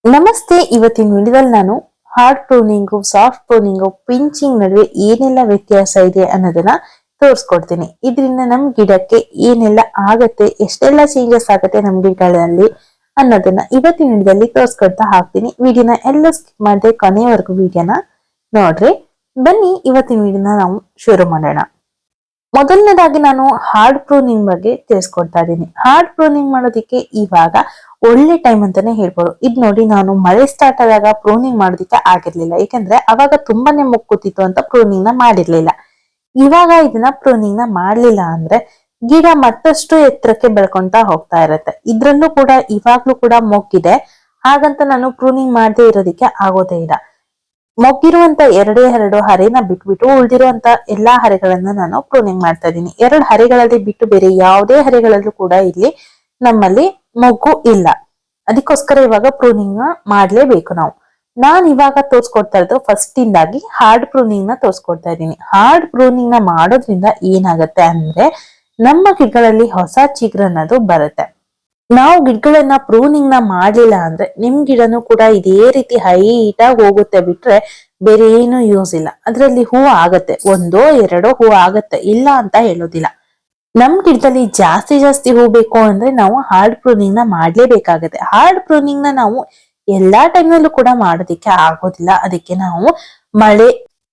ನಮಸ್ತೆ. ಇವತ್ತಿನ ವಿಡಿಯೋದಲ್ಲಿ ನಾನು hard pruning, soft pruning, pinching ನಡುವೆ ಏನೆಲ್ಲ ವ್ಯತ್ಯಾಸ ಇದೆ ಅನ್ನೋದನ್ನ ತೋರಿಸ್ಕೊಡ್ತೀನಿ. ಇದರಿಂದ ನಮ್ ಗಿಡಕ್ಕೆ ಏನೆಲ್ಲ ಆಗತ್ತೆ, ಎಷ್ಟೆಲ್ಲ ಚೇಂಜಸ್ ಆಗತ್ತೆ ನಮ್ ಗಿಡಗಳಲ್ಲಿ ಅನ್ನೋದನ್ನ ಇವತ್ತಿನ ವಿಡಿಯೋದಲ್ಲಿ ತೋರಿಸ್ಕೊಡ್ತಾ ಹಾಕ್ತೀನಿ. ವಿಡಿಯೋನ ಎಲ್ಲ ಸ್ಕಿಪ್ ಮಾಡದೆ ಕೊನೆಯವರೆಗೂ ವಿಡಿಯೋನ ನೋಡ್ರಿ. ಬನ್ನಿ ಇವತ್ತಿನ ವಿಡಿಯೋನ ನಾವು ಶುರು ಮಾಡೋಣ. ಮೊದಲನೇದಾಗಿ ನಾನು ಹಾರ್ಡ್ ಪ್ರೂನಿಂಗ್ ಬಗ್ಗೆ ತಿಳಿಸ್ಕೊಡ್ತಾ ಇದ್ದೀನಿ. ಹಾರ್ಡ್ ಪ್ರೂನಿಂಗ್ ಮಾಡೋದಕ್ಕೆ ಇವಾಗ ಒಳ್ಳೆ ಟೈಮ್ ಅಂತಾನೆ ಹೇಳ್ಬೋದು. ಇದ್ ನೋಡಿ, ನಾನು ಮಳೆ ಸ್ಟಾರ್ಟ್ ಆದಾಗ ಪ್ರೂನಿಂಗ್ ಮಾಡೋದಕ್ಕೆ ಆಗಿರ್ಲಿಲ್ಲ, ಯಾಕಂದ್ರೆ ಅವಾಗ ತುಂಬಾನೇ ಮುಕ್ಕುತ್ತಿತ್ತು ಅಂತ ಪ್ರೂನಿಂಗ್ ನ ಮಾಡಿರ್ಲಿಲ್ಲ. ಇವಾಗ ಇದನ್ನ ಪ್ರೂನಿಂಗ್ ನ ಮಾಡ್ಲಿಲ್ಲ ಅಂದ್ರೆ ಗಿಡ ಮತ್ತಷ್ಟು ಎತ್ತರಕ್ಕೆ ಬೆಳ್ಕೊಂತ ಹೋಗ್ತಾ ಇರತ್ತೆ. ಇದ್ರಲ್ಲೂ ಕೂಡ ಇವಾಗ್ಲೂ ಕೂಡ ಮೊಗ್ಗಿದೆ, ಹಾಗಂತ ನಾನು ಪ್ರೂನಿಂಗ್ ಮಾಡದೇ ಇರೋದಕ್ಕೆ ಆಗೋದೇ ಇಲ್ಲ. ಮೊಗ್ಗಿರುವಂತ ಎರಡೇ ಎರಡು ಹರೆನ ಬಿಟ್ಬಿಟ್ಟು ಉಳಿದಿರುವಂತ ಎಲ್ಲಾ ಹರೆಗಳನ್ನ ನಾನು ಪ್ರೂನಿಂಗ್ ಮಾಡ್ತಾ ಇದ್ದೀನಿ. ಎರಡು ಹರೆಗಳಲ್ಲಿ ಬಿಟ್ಟು ಬೇರೆ ಯಾವುದೇ ಹರೆಗಳಲ್ಲೂ ಕೂಡ ಇಲ್ಲಿ ನಮ್ಮಲ್ಲಿ ಮೊಗ್ಗು ಇಲ್ಲ. ಅದಕ್ಕೋಸ್ಕರ ಇವಾಗ ಪ್ರೂನಿಂಗ್ ನ ಮಾಡ್ಲೇಬೇಕು ನಾವು. ನಾನ್ ಇವಾಗ ತೋರ್ಸ್ಕೊಡ್ತಾ ಇರೋದು ಫಸ್ಟ್ ಇಂದಾಗಿ ಹಾರ್ಡ್ ಪ್ರೂನಿಂಗ್ ನ ತೋರ್ಸ್ಕೊಡ್ತಾ ಇದ್ದೀನಿ. ಹಾರ್ಡ್ ಪ್ರೂನಿಂಗ್ ನ ಮಾಡೋದ್ರಿಂದ ಏನಾಗತ್ತೆ ಅಂದ್ರೆ ನಮ್ಮ ಗಿಡಗಳಲ್ಲಿ ಹೊಸ ಚಿಗುರು ಅನ್ನೋದು ಬರುತ್ತೆ. ನಾವು ಗಿಡಗಳನ್ನ ಪ್ರೂನಿಂಗ್ ನ ಮಾಡ್ಲಿಲ್ಲ ಅಂದ್ರೆ ನಿಮ್ ಗಿಡನು ಕೂಡ ಇದೇ ರೀತಿ ಹೈಟ್ ಆಗಿ ಹೋಗುತ್ತೆ ಬಿಟ್ರೆ ಬೇರೆ ಏನು ಯೂಸ್ ಇಲ್ಲ. ಅದ್ರಲ್ಲಿ ಹೂ ಆಗತ್ತೆ, ಒಂದೋ ಎರಡೋ ಹೂ ಆಗತ್ತೆ, ಇಲ್ಲ ಅಂತ ಹೇಳೋದಿಲ್ಲ. ನಮ್ ಗಿಡದಲ್ಲಿ ಜಾಸ್ತಿ ಹೂ ಬೇಕು ಅಂದ್ರೆ ನಾವು ಹಾರ್ಡ್ ಪ್ರೂನಿಂಗ್ ನ ಮಾಡ್ಲೇಬೇಕಾಗತ್ತೆ. ಹಾರ್ಡ್ ಪ್ರೂನಿಂಗ್ ನ ನಾವು ಎಲ್ಲಾ ಟೈಮ್ನಲ್ಲೂ ಕೂಡ ಮಾಡೋದಿಕ್ಕೆ ಆಗೋದಿಲ್ಲ. ಅದಕ್ಕೆ ನಾವು ಮಳೆ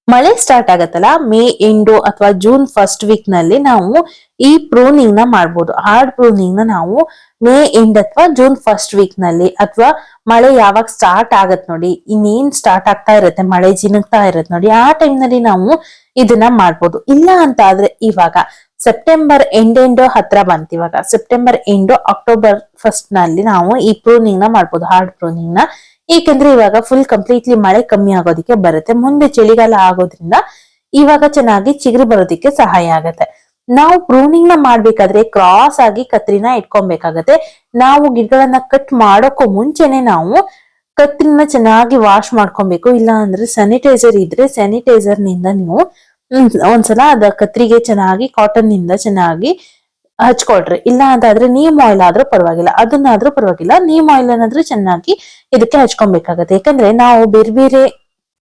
ಮಳೆ ಸ್ಟಾರ್ಟ್ ಆಗತ್ತಲ್ಲ, ಮೇ ಎಂಡು ಅಥವಾ ಜೂನ್ ಫಸ್ಟ್ ವೀಕ್ ನಲ್ಲಿ ನಾವು ಈ ಪ್ರೂನಿಂಗ್ ನ ಮಾಡ್ಬೋದು. ಹಾರ್ಡ್ ಪ್ರೂನಿಂಗ್ ನ ನಾವು ಮೇ ಎಂಡ್ ಅಥವಾ ಜೂನ್ ಫಸ್ಟ್ ವೀಕ್ ನಲ್ಲಿ, ಅಥವಾ ಮಳೆ ಯಾವಾಗ ಸ್ಟಾರ್ಟ್ ಆಗತ್ ನೋಡಿ, ಇನ್ನೇನ್ ಸ್ಟಾರ್ಟ್ ಆಗ್ತಾ ಇರತ್ತೆ, ಮಳೆ ಜಿನುಗ್ತಾ ಇರತ್ತೆ ನೋಡಿ, ಆ ಟೈಮ್ ನಲ್ಲಿ ನಾವು ಇದನ್ನ ಮಾಡ್ಬೋದು. ಇಲ್ಲ ಅಂತ ಆದ್ರೆ ಇವಾಗ ಸೆಪ್ಟೆಂಬರ್ ಎಂಡ್ ಹತ್ರ ಬಂತು. ಇವಾಗ ಸೆಪ್ಟೆಂಬರ್ ಎಂಡ್ ಅಕ್ಟೋಬರ್ ಫಸ್ಟ್ ನಲ್ಲಿ ನಾವು ಈ ಪ್ರೂನಿಂಗ್ ನ ಮಾಡ್ಬೋದು, ಹಾರ್ಡ್ ಪ್ರೂನಿಂಗ್ ನ. ಏಕೆಂದ್ರೆ ಇವಾಗ ಫುಲ್ ಕಂಪ್ಲೀಟ್ಲಿ ಮಳೆ ಕಮ್ಮಿ ಆಗೋದಿಕ್ಕೆ ಬರುತ್ತೆ. ಮುಂದೆ ಚಳಿಗಾಲ ಆಗೋದ್ರಿಂದ ಇವಾಗ ಚೆನ್ನಾಗಿ ಚಿಗುರು ಬರೋದಿಕ್ಕೆ ಸಹಾಯ ಆಗತ್ತೆ. ನಾವು ಪ್ರೂನಿಂಗ್ ನ ಮಾಡ್ಬೇಕಾದ್ರೆ ಕ್ರಾಸ್ ಆಗಿ ಕತ್ರಿನ ಇಟ್ಕೊಬೇಕಾಗತ್ತೆ. ನಾವು ಗಿಡಗಳನ್ನ ಕಟ್ ಮಾಡೋಕ್ಕೂ ಮುಂಚೆನೆ ನಾವು ಕತ್ರಿನ ಚೆನ್ನಾಗಿ ವಾಶ್ ಮಾಡ್ಕೊಬೇಕು. ಇಲ್ಲ ಅಂದ್ರೆ ಸ್ಯಾನಿಟೈಸರ್ ಇದ್ರೆ ಸ್ಯಾನಿಟೈಸರ್ ನಿಂದ ನೀವು ಒಂದ್ಸಲ ಅದ ಕತ್ರಿಗೆ ಚೆನ್ನಾಗಿ ಕಾಟನ್ ನಿಂದ ಚೆನ್ನಾಗಿ ಹಚ್ಕೊಳ್ರಿ. ಇಲ್ಲ ಅಂತಾದ್ರೆ ನೀಮ್ ಆಯಿಲ್ ಆದ್ರೂ ಪರವಾಗಿಲ್ಲ, ಅದನ್ನಾದ್ರೂ ಪರವಾಗಿಲ್ಲ, ನೀಮ್ ಆಯಿಲ್ ಏನಾದ್ರೂ ಚೆನ್ನಾಗಿ ಇದಕ್ಕೆ ಹಚ್ಕೊಬೇಕಾಗತ್ತೆ. ಯಾಕಂದ್ರೆ ನಾವು ಬೇರೆ ಬೇರೆ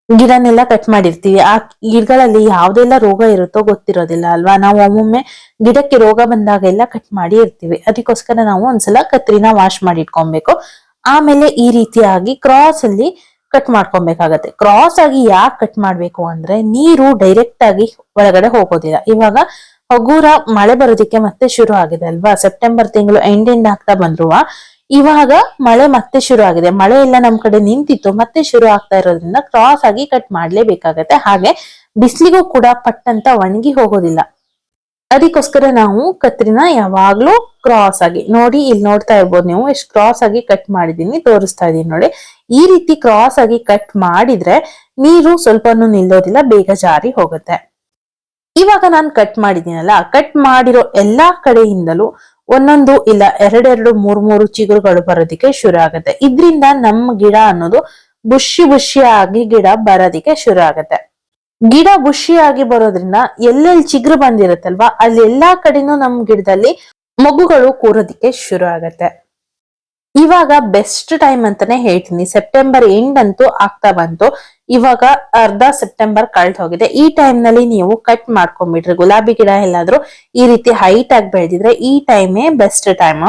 ಗಿಡನೆಲ್ಲ ಕಟ್ ಮಾಡಿರ್ತೀವಿ. ಆ ಗಿಡಗಳಲ್ಲಿ ಯಾವ್ದೆಲ್ಲ ರೋಗ ಇರುತ್ತೋ ಗೊತ್ತಿರೋದಿಲ್ಲ ಅಲ್ವಾ. ನಾವು ಒಮ್ಮೊಮ್ಮೆ ಗಿಡಕ್ಕೆ ರೋಗ ಬಂದಾಗೆಲ್ಲ ಕಟ್ ಮಾಡಿ ಇರ್ತೀವಿ. ಅದಕ್ಕೋಸ್ಕರ ನಾವು ಒಂದ್ಸಲ ಕತ್ರಿನ ವಾಶ್ ಮಾಡಿ ಇಟ್ಕೊಬೇಕು. ಆಮೇಲೆ ಈ ರೀತಿಯಾಗಿ ಕ್ರಾಸ್ ಅಲ್ಲಿ ಕಟ್ ಮಾಡ್ಕೊಬೇಕಾಗತ್ತೆ. ಕ್ರಾಸ್ ಆಗಿ ಯಾಕೆ ಕಟ್ ಮಾಡ್ಬೇಕು ಅಂದ್ರೆ ನೀರು ಡೈರೆಕ್ಟ್ ಆಗಿ ಒಳಗಡೆ ಹೋಗೋದಿಲ್ಲ. ಇವಾಗ ಹಗೂರ ಮಳೆ ಬರೋದಿಕ್ಕೆ ಮತ್ತೆ ಶುರು ಆಗಿದೆ ಅಲ್ವಾ. ಸೆಪ್ಟೆಂಬರ್ ತಿಂಗಳು ಎಂಡ್ ಆಗ್ತಾ ಬಂದ್ರು ಇವಾಗ ಮಳೆ ಮತ್ತೆ ಶುರು ಆಗಿದೆ. ಮಳೆ ಎಲ್ಲ ನಮ್ ಕಡೆ ನಿಂತಿತ್ತು, ಮತ್ತೆ ಶುರು ಆಗ್ತಾ ಇರೋದ್ರಿಂದ ಕ್ರಾಸ್ ಆಗಿ ಕಟ್ ಮಾಡ್ಲೇಬೇಕಾಗತ್ತೆ. ಹಾಗೆ ಬಿಸಿಲಿಗೂ ಕೂಡ ಪಟ್ಟಂತ ಒಣಗಿ ಹೋಗೋದಿಲ್ಲ. ಅದಕ್ಕೋಸ್ಕರ ನಾವು ಕತ್ರಿನ ಯಾವಾಗ್ಲೂ ಕ್ರಾಸ್ ಆಗಿ ನೋಡಿ, ಇಲ್ಲಿ ನೋಡ್ತಾ ಇರ್ಬೋದು ನೀವು ಎಷ್ಟು ಕ್ರಾಸ್ ಆಗಿ ಕಟ್ ಮಾಡಿದೀನಿ, ತೋರಿಸ್ತಾ ಇದೀನಿ ನೋಡಿ. ಈ ರೀತಿ ಕ್ರಾಸ್ ಆಗಿ ಕಟ್ ಮಾಡಿದ್ರೆ ನೀರು ಸ್ವಲ್ಪನೂ ನಿಲ್ಲೋದಿಲ್ಲ, ಬೇಗ ಜಾರಿ ಹೋಗುತ್ತೆ. ಇವಾಗ ನಾನು ಕಟ್ ಮಾಡಿದ್ದೀನಲ್ಲ, ಕಟ್ ಮಾಡಿರೋ ಎಲ್ಲಾ ಕಡೆಯಿಂದಲೂ ಒಂದೊಂದು ಇಲ್ಲ ಎರಡೆರಡು ಮೂರು ಚಿಗುರುಗಳು ಬರೋದಿಕ್ಕೆ ಶುರು ಆಗುತ್ತೆ. ಇದ್ರಿಂದ ನಮ್ಮ ಗಿಡ ಅನ್ನೋದು ಬುಷಿ ಆಗಿ ಗಿಡ ಬರೋದಿಕ್ಕೆ ಶುರು ಆಗುತ್ತೆ. ಗಿಡ ಬುಷಿಯಾಗಿ ಬರೋದ್ರಿಂದ ಎಲ್ಲೆಲ್ಲಿ ಚಿಗುರು ಬಂದಿರುತ್ತಲ್ವಾ ಅಲ್ಲಿ ಎಲ್ಲಾ ಕಡೆನೂ ನಮ್ ಗಿಡದಲ್ಲಿ ಮೊಗ್ಗುಗಳು ಕೂರೋದಿಕ್ಕೆ ಶುರು ಆಗತ್ತೆ. ಇವಾಗ ಬೆಸ್ಟ್ ಟೈಮ್ ಅಂತಾನೆ ಹೇಳ್ತೀನಿ. ಸೆಪ್ಟೆಂಬರ್ ಎಂಡ್ ಅಂತೂ ಆಗ್ತಾ ಬಂತು. ಇವಾಗ ಅರ್ಧ ಸೆಪ್ಟೆಂಬರ್ ಕಳೆದು ಹೋಗಿದೆ. ಈ ಟೈಮ್ ನಲ್ಲಿ ನೀವು ಕಟ್ ಮಾಡ್ಕೊಂಡ್ಬಿಟ್ರಿ. ಗುಲಾಬಿ ಗಿಡ ಎಲ್ಲಾದ್ರೂ ಈ ರೀತಿ ಹೈಟ್ ಆಗಿ ಬೆಳೆದಿದ್ರೆ ಈ ಟೈಮೇ ಬೆಸ್ಟ್ ಟೈಮ್.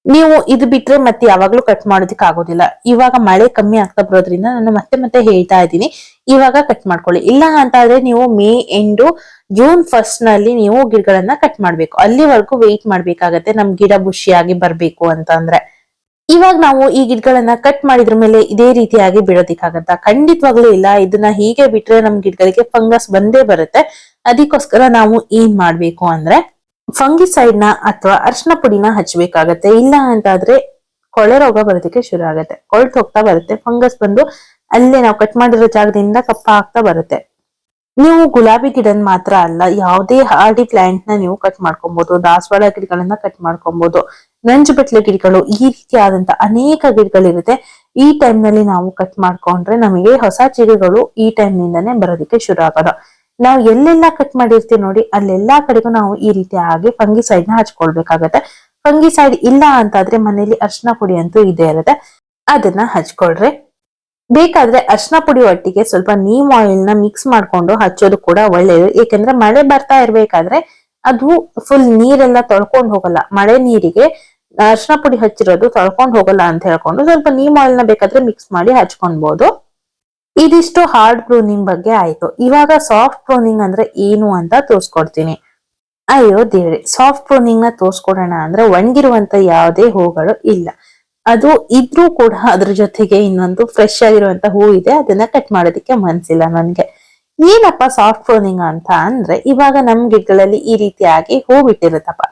ನೀವು ಇದು ಬಿಟ್ರೆ ಮತ್ತೆ ಯಾವಾಗ್ಲೂ ಕಟ್ ಮಾಡೋದಕ್ಕೆ ಆಗೋದಿಲ್ಲ. ಇವಾಗ ಮಳೆ ಕಮ್ಮಿ ಆಗ್ತಾ ಬರೋದ್ರಿಂದ ನಾನು ಮತ್ತೆ ಹೇಳ್ತಾ ಇದ್ದೀನಿ, ಇವಾಗ ಕಟ್ ಮಾಡ್ಕೊಳ್ಳಿ. ಇಲ್ಲ ಅಂತ ಆದ್ರೆ ನೀವು ಮೇ ಎಂಡು ಜೂನ್ ಫಸ್ಟ್ ನಲ್ಲಿ ನೀವು ಗಿಡಗಳನ್ನ ಕಟ್ ಮಾಡ್ಬೇಕು. ಅಲ್ಲಿವರೆಗೂ ವೆಯ್ಟ್ ಮಾಡ್ಬೇಕಾಗತ್ತೆ ನಮ್ ಗಿಡ ಬುಷಿಯಾಗಿ ಬರ್ಬೇಕು ಅಂತ ಅಂದ್ರೆ. ಇವಾಗ ನಾವು ಈ ಗಿಡಗಳನ್ನ ಕಟ್ ಮಾಡಿದ್ರ ಮೇಲೆ ಇದೇ ರೀತಿಯಾಗಿ ಬಿಡೋದಿಕ್ಕಾಗತ್ತಾ? ಖಂಡಿತವಾಗ್ಲೂ ಇಲ್ಲ. ಇದನ್ನ ಹೀಗೆ ಬಿಟ್ರೆ ನಮ್ ಗಿಡಗಳಿಗೆ ಫಂಗಸ್ ಬಂದೇ ಬರುತ್ತೆ. ಅದಕ್ಕೋಸ್ಕರ ನಾವು ಏನ್ ಮಾಡ್ಬೇಕು ಅಂದ್ರೆ ಫಂಗಿಸೈಡ್ ನ ಅಥವಾ ಅರ್ಶಿನ ಪುಡಿನ ಹಚ್ಬೇಕಾಗತ್ತೆ. ಇಲ್ಲ ಅಂತಾದ್ರೆ ಕೊಳೆ ರೋಗ ಬರೋದಕ್ಕೆ ಶುರು ಆಗತ್ತೆ. ಕೊಳ್ತು ಹೋಗ್ತಾ ಬರುತ್ತೆ, ಫಂಗಸ್ ಬಂದು ಅಲ್ಲೇ ನಾವು ಕಟ್ ಮಾಡಿರೋ ಜಾಗದಿಂದ ಕಪ್ಪ ಆಗ್ತಾ ಬರುತ್ತೆ. ನೀವು ಗುಲಾಬಿ ಗಿಡನ್ ಮಾತ್ರ ಅಲ್ಲ, ಯಾವುದೇ ಹಾರ್ಡಿ ಪ್ಲಾಂಟ್ ನ ನೀವು ಕಟ್ ಮಾಡ್ಕೊಬಹುದು. ದಾಸವಾಳ ಗಿಡಗಳನ್ನ ಕಟ್ ಮಾಡ್ಕೊಬಹುದು, ನಂಜು ಬಟ್ಲೆ ಗಿಡಗಳು, ಈ ರೀತಿಯಾದಂತ ಅನೇಕ ಗಿಡಗಳಿರುತ್ತೆ. ಈ ಟೈಮ್ ನಲ್ಲಿ ನಾವು ಕಟ್ ಮಾಡ್ಕೊಂಡ್ರೆ ನಮಗೆ ಹೊಸ ಚಿಗುರುಗಳು ಈ ಟೈಮ್ ನಿಂದಾನೇ ಬರೋದಕ್ಕೆ ಶುರು ಆಗೋದು. ನಾವು ಎಲ್ಲೆಲ್ಲಾ ಕಟ್ ಮಾಡಿರ್ತೀವಿ ನೋಡಿ ಅಲ್ಲೆಲ್ಲಾ ಕಡೆಗೂ ನಾವು ಈ ರೀತಿಯಾಗಿ ಫಂಗಿಸೈಡ್ ನ ಹಚ್ಕೊಳ್ಬೇಕಾಗತ್ತೆ. ಫಂಗಿಸೈಡ್ ಇಲ್ಲ ಅಂತಾದ್ರೆ ಮನೇಲಿ ಅರ್ಶಿನ ಪುಡಿ ಅಂತೂ ಇದೇ ಇರುತ್ತೆ. ಅದನ್ನ ಹಚ್ಕೊಳ್ರಿ. ಬೇಕಾದ್ರೆ ಅರ್ಶಿನ ಪುಡಿ ಒಟ್ಟಿಗೆ ಸ್ವಲ್ಪ ನೀಮ್ ಆಯಿಲ್ ನ ಮಿಕ್ಸ್ ಮಾಡ್ಕೊಂಡು ಹಚ್ಚೋದು ಕೂಡ ಒಳ್ಳೇದು. ಏಕೆಂದ್ರೆ ಮಳೆ ಬರ್ತಾ ಇರ್ಬೇಕಾದ್ರೆ ಅದು ಫುಲ್ ನೀರೆಲ್ಲ ತೊಳ್ಕೊಂಡ್ ಹೋಗಲ್ಲ. ಮಳೆ ನೀರಿಗೆ ಅರ್ಶಿನ ಪುಡಿ ಹಚ್ಚಿರೋದು ತೊಳ್ಕೊಂಡ್ ಹೋಗಲ್ಲ ಅಂತ ಹೇಳ್ಕೊಂಡು ಸ್ವಲ್ಪ ನೀಮ್ ಆಯಿಲ್ ನ ಬೇಕಾದ್ರೆ ಮಿಕ್ಸ್ ಮಾಡಿ ಹಚ್ಕೊಬಹುದು. ಇದಿಷ್ಟು ಹಾರ್ಡ್ ಪ್ರೂನಿಂಗ್ ಬಗ್ಗೆ ಆಯ್ತು. ಇವಾಗ ಸಾಫ್ಟ್ ಪ್ರೂನಿಂಗ್ ಅಂದ್ರೆ ಏನು ಅಂತ ತೋರ್ಸ್ಕೊಡ್ತೀನಿ. ಅಯ್ಯೋ ದೇವ್ರೆ, ಸಾಫ್ಟ್ ಪ್ರೂನಿಂಗ್ ನ ತೋರ್ಸ್ಕೊಡೋಣ ಅಂದ್ರೆ ಒಣಗಿರುವಂತ ಯಾವುದೇ ಹೂಗಳು ಇಲ್ಲ. ಅದು ಇದ್ರೂ ಕೂಡ ಅದ್ರ ಜೊತೆಗೆ ಇನ್ನೊಂದು ಫ್ರೆಶ್ ಆಗಿರುವಂತ ಹೂ ಇದೆ, ಅದನ್ನ ಕಟ್ ಮಾಡೋದಕ್ಕೆ ಮನ್ಸಿಲ್ಲ ನನ್ಗೆ. ಏನಪ್ಪಾ ಸಾಫ್ಟ್ ಪ್ರೂನಿಂಗ್ ಅಂತ ಅಂದ್ರೆ, ಇವಾಗ ನಮ್ ಗಿಡಗಳಲ್ಲಿ ಈ ರೀತಿಯಾಗಿ ಹೂ ಬಿಟ್ಟಿರುತ್ತಪ್ಪ.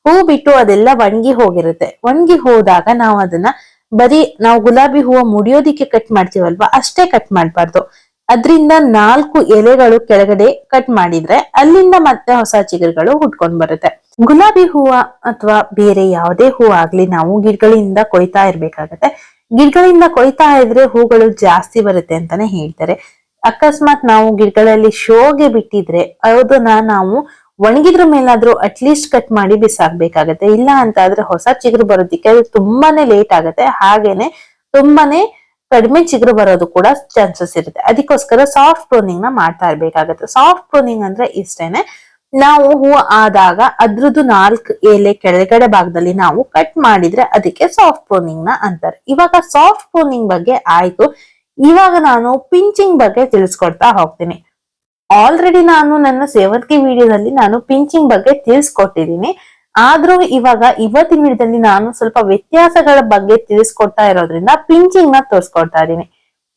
ಹೂ ಬಿಟ್ಟು ಅದೆಲ್ಲ ಒಣಗಿ ಹೋಗಿರುತ್ತೆ. ಒಣಗಿ ಹೋದಾಗ ನಾವು ಅದನ್ನ ಬರೀ ನಾವು ಗುಲಾಬಿ ಹೂವು ಮುಡಿಯೋದಿಕ್ಕೆ ಕಟ್ ಮಾಡ್ತೀವಲ್ವಾ, ಅಷ್ಟೇ ಕಟ್ ಮಾಡ್ಬಾರ್ದು. ಅದ್ರಿಂದ 4 ಎಲೆಗಳು ಕೆಳಗಡೆ ಕಟ್ ಮಾಡಿದ್ರೆ ಅಲ್ಲಿಂದ ಮತ್ತೆ ಹೊಸ ಚಿಗುರುಗಳು ಹುಟ್ಕೊಂಡ್ ಬರುತ್ತೆ. ಗುಲಾಬಿ ಹೂವ ಅಥವಾ ಬೇರೆ ಯಾವುದೇ ಹೂವು ಆಗ್ಲಿ ನಾವು ಗಿಡಗಳಿಂದ ಕೊಯ್ತಾ ಇರ್ಬೇಕಾಗತ್ತೆ. ಗಿಡಗಳಿಂದ ಕೊಯ್ತಾ ಇದ್ರೆ ಹೂಗಳು ಜಾಸ್ತಿ ಬರುತ್ತೆ ಅಂತಾನೆ ಹೇಳ್ತಾರೆ. ಅಕಸ್ಮಾತ್ ನಾವು ಗಿಡಗಳಲ್ಲಿ ಶೋಗೆ ಬಿಟ್ಟಿದ್ರೆ ಅದನ್ನ ನಾವು ಒಣಗಿದ್ರ ಮೇಲಾದ್ರೂ ಅಟ್ಲೀಸ್ಟ್ ಕಟ್ ಮಾಡಿ ಬಿಸಾಕ್ಬೇಕಾಗತ್ತೆ. ಇಲ್ಲ ಅಂತ ಆದ್ರೆ ಹೊಸ ಚಿಗುರು ಬರೋದಿಕ್ಕೆ ಅದು ತುಂಬಾನೇ ಲೇಟ್ ಆಗುತ್ತೆ. ಹಾಗೇನೆ ತುಂಬಾನೇ ಕಡಿಮೆ ಚಿಗುರು ಬರೋದು ಕೂಡ ಚಾನ್ಸಸ್ ಇರುತ್ತೆ. ಅದಕ್ಕೋಸ್ಕರ ಸಾಫ್ಟ್ ಪ್ರೂನಿಂಗ್ ನ ಮಾಡ್ತಾ ಇರ್ಬೇಕಾಗತ್ತೆ. ಸಾಫ್ಟ್ ಪ್ರೂನಿಂಗ್ ಅಂದ್ರೆ ಇಷ್ಟೇನೆ, ನಾವು ಹೂವು ಆದಾಗ ಅದ್ರದ್ದು 4 ಎಲೆ ಕೆಳಗಡೆ ಭಾಗದಲ್ಲಿ ನಾವು ಕಟ್ ಮಾಡಿದ್ರೆ ಅದಕ್ಕೆ ಸಾಫ್ಟ್ ಪ್ರೂನಿಂಗ್ ನ ಅಂತಾರೆ. ಇವಾಗ ಸಾಫ್ಟ್ ಪ್ರೂನಿಂಗ್ ಬಗ್ಗೆ ಆಯ್ತು. ಇವಾಗ ನಾನು ಪಿಂಚಿಂಗ್ ಬಗ್ಗೆ ತಿಳಿಸ್ಕೊಡ್ತಾ ಹೋಗ್ತೀನಿ. ಆಲ್ರೆಡಿ ನಾನು ನನ್ನ ಸೇವಂತಿಗೆ ವಿಡಿಯೋದಲ್ಲಿ ನಾನು ಪಿಂಚಿಂಗ್ ಬಗ್ಗೆ ತಿಳಿಸ್ಕೊಟ್ಟಿದ್ದೀನಿ. ಆದ್ರೂ ಇವಾಗ ಇವತ್ತಿನ ವಿಡಿಯೋದಲ್ಲಿ ನಾನು ಸ್ವಲ್ಪ ವ್ಯತ್ಯಾಸಗಳ ಬಗ್ಗೆ ತಿಳಿಸ್ಕೊಡ್ತಾ ಇರೋದ್ರಿಂದ ಪಿಂಚಿಂಗ್ ನ ತೋರಿಸ್ಕೊಡ್ತಾ ಇದ್ದೀನಿ.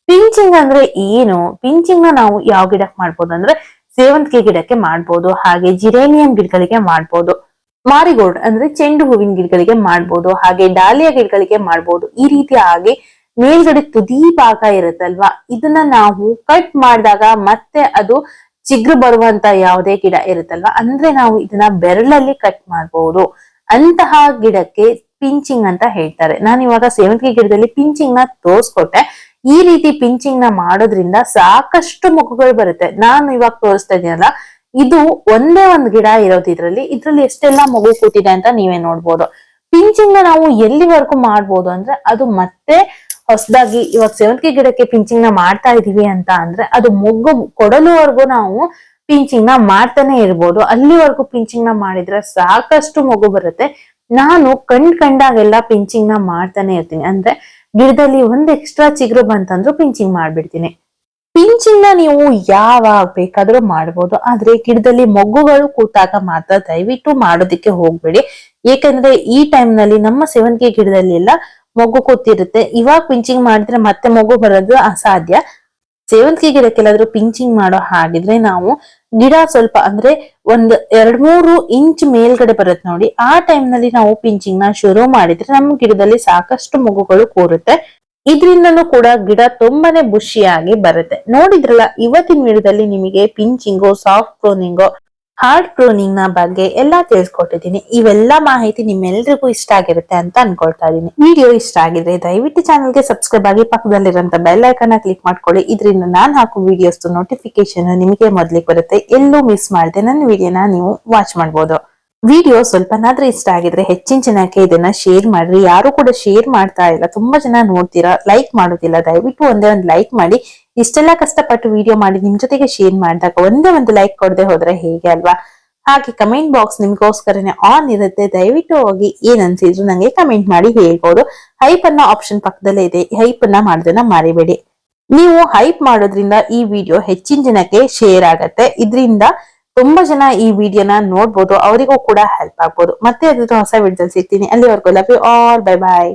ಪಿಂಚಿಂಗ್ ಅಂದ್ರೆ ಏನು? ಪಿಂಚಿಂಗ್ ನ ನಾವು ಯಾವ ಗಿಡಕ್ಕೆ ಮಾಡ್ಬೋದು ಅಂದ್ರೆ ಸೇವಂತಿಗೆ ಗಿಡಕ್ಕೆ ಮಾಡ್ಬೋದು, ಹಾಗೆ ಜಿರೇನಿಯಂ ಗಿಡಗಳಿಗೆ ಮಾಡ್ಬೋದು, ಮಾರಿಗೋಲ್ಡ್ ಅಂದ್ರೆ ಚೆಂಡು ಹೂವಿನ ಗಿಡಗಳಿಗೆ ಮಾಡ್ಬೋದು, ಹಾಗೆ ಡಾಲಿಯಾ ಗಿಡಗಳಿಗೆ ಮಾಡ್ಬೋದು. ಈ ರೀತಿ ಆಗಿ ಮೇಲ್ಗಡೆ ತುದಿ ಭಾಗ ಇರುತ್ತಲ್ವಾ, ಇದನ್ನ ನಾವು ಕಟ್ ಮಾಡಿದಾಗ ಮತ್ತೆ ಅದು ಚಿಗುರು ಬರುವಂತ ಯಾವುದೇ ಗಿಡ ಇರುತ್ತಲ್ವಾ, ಅಂದ್ರೆ ನಾವು ಇದನ್ನ ಬೆರಳಲ್ಲಿ ಕಟ್ ಮಾಡ್ಬೋದು. ಅಂತಹ ಗಿಡಕ್ಕೆ ಪಿಂಚಿಂಗ್ ಅಂತ ಹೇಳ್ತಾರೆ. ನಾನು ಇವಾಗ ಸೇವಂತಿಗೆ ಗಿಡದಲ್ಲಿ ಪಿಂಚಿಂಗ್ ನ ತೋರ್ಸ್ಕೊಟ್ಟೆ. ಈ ರೀತಿ ಪಿಂಚಿಂಗ್ ನ ಮಾಡೋದ್ರಿಂದ ಸಾಕಷ್ಟು ಮೊಗ್ಗುಗಳು ಬರುತ್ತೆ. ನಾನು ಇವಾಗ ತೋರಿಸ್ತಾ ಇದೀನಲ್ಲ, ಇದು ಒಂದೇ ಒಂದು ಗಿಡ ಇರೋದು. ಇದ್ರಲ್ಲಿ ಎಷ್ಟೆಲ್ಲಾ ಮಗು ಕೂತಿದೆ ಅಂತ ನೀವೇ ನೋಡ್ಬೋದು. ಪಿಂಚಿಂಗ್ ನ ನಾವು ಎಲ್ಲಿವರೆಗೂ ಮಾಡ್ಬೋದು ಅಂದ್ರೆ, ಅದು ಮತ್ತೆ ಹೊಸದಾಗಿ ಇವಾಗ ಸೇವಂತಿಗೆ ಗಿಡಕ್ಕೆ ಪಿಂಚಿಂಗ್ ನ ಮಾಡ್ತಾ ಇದೀವಿ ಅಂತ ಅಂದ್ರೆ ಅದು ಮೊಗ್ಗು ಕೊಡಲುವರೆಗೂ ನಾವು ಪಿಂಚಿಂಗ್ ನ ಮಾಡ್ತಾನೆ ಇರ್ಬೋದು. ಅಲ್ಲಿವರೆಗೂ ಪಿಂಚಿಂಗ್ ನ ಮಾಡಿದ್ರೆ ಸಾಕಷ್ಟು ಮಗು ಬರುತ್ತೆ. ನಾನು ಕಂಡಾಗೆಲ್ಲ ಪಿಂಚಿಂಗ್ ನ ಮಾಡ್ತಾನೆ ಇರ್ತೀನಿ. ಅಂದ್ರೆ ಗಿಡದಲ್ಲಿ ಒಂದ್ ಎಕ್ಸ್ಟ್ರಾ ಚಿಗುರು ಬಂತಂದ್ರೂ ಪಿಂಚಿಂಗ್ ಮಾಡ್ಬಿಡ್ತೀನಿ. ಪಿಂಚಿಂಗ್ ನ ನೀವು ಯಾವಾಗ ಬೇಕಾದ್ರೂ ಮಾಡ್ಬೋದು. ಆದ್ರೆ ಗಿಡದಲ್ಲಿ ಮೊಗ್ಗುಗಳು ಕೂತಾಗ ಮಾತ್ರ ದಯವಿಟ್ಟು ಮಾಡೋದಿಕ್ಕೆ ಹೋಗ್ಬೇಡಿ. ಏಕೆಂದ್ರೆ ಈ ಟೈಮ್ ನಲ್ಲಿ ನಮ್ಮ ಸೇವಂತಿಗೆ ಗಿಡದಲ್ಲಿ ಎಲ್ಲ ಮೊಗ್ಗು ಕೂತಿರುತ್ತೆ. ಇವಾಗ ಪಿಂಚಿಂಗ್ ಮಾಡಿದ್ರೆ ಮತ್ತೆ ಮೊಗ್ಗು ಬರೋದು ಅಸಾಧ್ಯ. ಸೇವಂತಿಗೆ ಗಿಡಕ್ಕೆಲ್ಲಾದ್ರೂ ಪಿಂಚಿಂಗ್ ಮಾಡೋ ಹಾಗಿದ್ರೆ ನಾವು ಗಿಡ ಸ್ವಲ್ಪ ಅಂದ್ರೆ 2-3 ಇಂಚ್ ಮೇಲ್ಗಡೆ ಬರುತ್ತೆ ನೋಡಿ, ಆ ಟೈಮ್ ನಲ್ಲಿ ನಾವು ಪಿಂಚಿಂಗ್ ನ ಶುರು ಮಾಡಿದ್ರೆ ನಮ್ಮ ಗಿಡದಲ್ಲಿ ಸಾಕಷ್ಟು ಮೊಗ್ಗುಗಳು ಕೂರುತ್ತೆ. ಇದ್ರಿಂದನೂ ಕೂಡ ಗಿಡ ತುಂಬಾನೇ ಬುಷಿಯಾಗಿ ಬರುತ್ತೆ. ನೋಡಿದ್ರಲ್ಲ, ಇವತ್ತಿನ ವಿಡಿಯೋದಲ್ಲಿ ನಿಮಗೆ ಪಿಂಚಿಂಗು, ಸಾಫ್ಟ್ ಪ್ರೂನಿಂಗು, ಹಾರ್ಡ್ ಪ್ರೂನಿಂಗ್ ನ ಬಗ್ಗೆ ಎಲ್ಲಾ ತಿಳಿಸ್ಕೊಟ್ಟಿದ್ದೀನಿ. ಇವೆಲ್ಲಾ ಮಾಹಿತಿ ನಿಮ್ಮೆಲ್ರಿಗೂ ಇಷ್ಟ ಆಗಿರುತ್ತೆ ಅಂತ ಅನ್ಕೊಳ್ತಾ ಇದೀನಿ. ವಿಡಿಯೋ ಇಷ್ಟ ಆಗಿದ್ರೆ ದಯವಿಟ್ಟು ಚಾನಲ್ಗೆ ಸಬ್ಸ್ಕ್ರೈಬ್ ಆಗಿ ಪಕ್ಕದಲ್ಲಿರುವಂತ ಬೆಲ್ ಐಕಾನ್ ಕ್ಲಿಕ್ ಮಾಡ್ಕೊಳ್ಳಿ. ಇದರಿಂದ ನಾನ್ ಹಾಕೋ ವಿಡಿಯೋಸ್ ನೋಟಿಫಿಕೇಶನ್ ನಿಮಗೆ ಮೊದಲಿಗೆ ಬರುತ್ತೆ. ಎಲ್ಲೂ ಮಿಸ್ ಮಾಡದೆ ನನ್ನ ವಿಡಿಯೋನ ನೀವು ವಾಚ್ ಮಾಡಬಹುದು. ವಿಡಿಯೋ ಸ್ವಲ್ಪನಾದ್ರೂ ಇಷ್ಟ ಆಗಿದ್ರೆ ಹೆಚ್ಚಿನ ಜನಕ್ಕೆ ಇದನ್ನ ಶೇರ್ ಮಾಡ್ರಿ. ಯಾರು ಕೂಡ ಶೇರ್ ಮಾಡ್ತಾ ಇಲ್ಲ, ತುಂಬಾ ಜನ ನೋಡ್ತೀರಾ, ಲೈಕ್ ಮಾಡೋದಿಲ್ಲ. ದಯವಿಟ್ಟು ಒಂದೇ ಒಂದು ಲೈಕ್ ಮಾಡಿ. ಇಷ್ಟೆಲ್ಲಾ ಕಷ್ಟಪಟ್ಟು ವಿಡಿಯೋ ಮಾಡಿ ನಿಮ್ ಜೊತೆಗೆ ಶೇರ್ ಮಾಡಿದಾಗ ಒಂದೇ ಒಂದು ಲೈಕ್ ಕೊಡದೆ ಹೋದ್ರೆ ಹೇಗೆ ಅಲ್ವಾ? ಹಾಗೆ ಕಮೆಂಟ್ ಬಾಕ್ಸ್ ನಿಮ್ಗೋಸ್ಕರನೇ ಆನ್ ಇರುತ್ತೆ. ದಯವಿಟ್ಟು ಹೋಗಿ ಏನ್ ಅನ್ಸಿದ್ರು ನಂಗೆ ಕಮೆಂಟ್ ಮಾಡಿ ಹೇಳ್ಬೋದು. ಹೈಪ್ ಅನ್ನೋ ಆಪ್ಷನ್ ಪಕ್ಕದಲ್ಲೇ ಇದೆ, ಹೈಪ್ ಅನ್ನ ಮಾಡೋದನ್ನ ಮರಿಬೇಡಿ. ನೀವು ಹೈಪ್ ಮಾಡೋದ್ರಿಂದ ಈ ವಿಡಿಯೋ ಹೆಚ್ಚಿನ ಜನಕ್ಕೆ ಶೇರ್ ಆಗತ್ತೆ. ಇದರಿಂದ ತುಂಬಾ ಜನ ಈ ವಿಡಿಯೋನ ನೋಡ್ಬೋದು, ಅವರಿಗೂ ಕೂಡ ಹೆಲ್ಪ್ ಆಗ್ಬೋದು. ಮತ್ತೆ ಅದ್ರ ಹೊಸ ವಿಡಿಯೋದಲ್ಲಿ ಸಿಗ್ತೀನಿ. ಅಲ್ಲಿವರೆಗೂ love you all, bye bye.